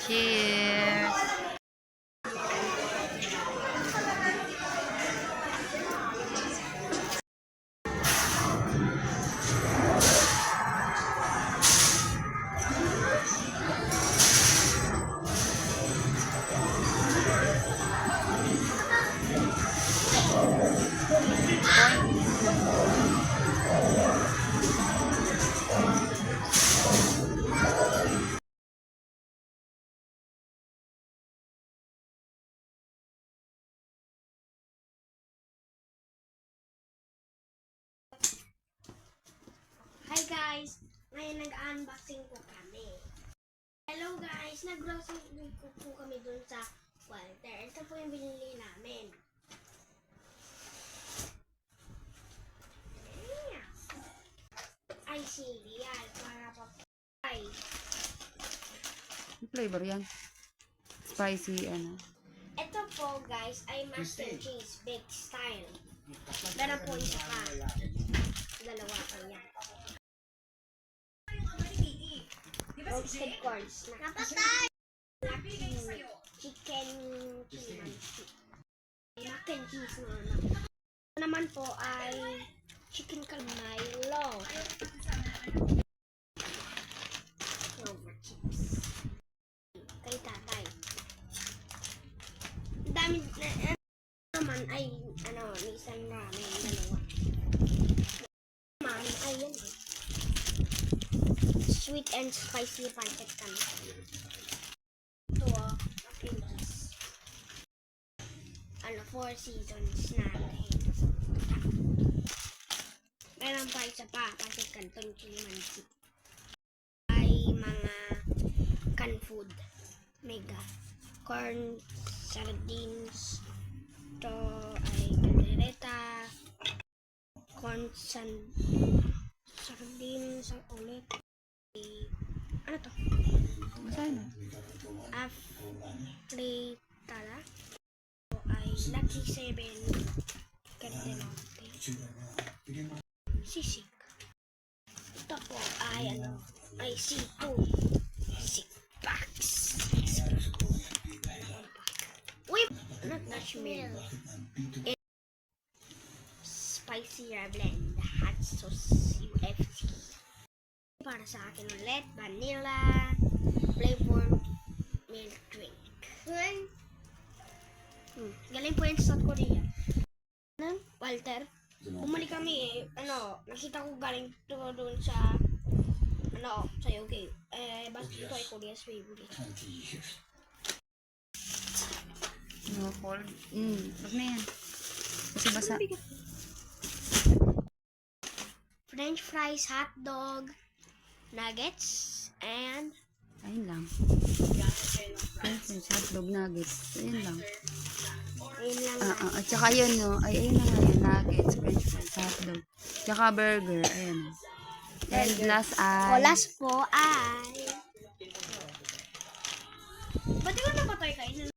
Cheers! Hi guys! Ngayon nag-unboxing po kami. Hello guys! Nag-grocery ko po kami dun sa Walter. Ito po yung binili namin. Ay, cereal. Para pa ay. Ano flavor yan? Spicy, ano? Ito po guys ay mac and cheese baked style. Meron po isa pa. Dalawa pa yan. Roasted corns. Napatay! Chicken chimansi. Mac and cheese naman. Ito naman po ay chicken Milo. Over chips. Kay tatay. Ang dami naman ay isang ramen, dalawa. Mami ay yan eh. Sweet and spicy pancit canton. Ito Pringles. Four seasons natin. Meron pa isa pa, pancit canton chimansi. Ay mga canned food. Mega. Corn, sardines. Ito ay caldereta. Corn, sardines ulit. Ano to? Masaya na. Afritara. Ito ay Lucky 7. Candelote. Sisig. Ito po ay ay C2. Six packs. Uy! Not marshmallow. Spicy blend. Hot sauce UFC. Para sa akin ulit, vanilla flavor milk drink. Galing po yan sa South Korea. Walter, bumalik kami nakita ko galing doon sa sa UK. Basta ito ay Korea's favorite. No, cold. Wag na yan. Kasi basa. French fries, hot dog, nuggets, and Ayun lang. French hotdog nuggets. Ayun lang. ayun lang. At saka yun, no? Ayun na nga yun. Nuggets, french fries, hotdog. Tsaka burger. Ayun. And last ay... Last po ay... Ba't di ko napatay kayo?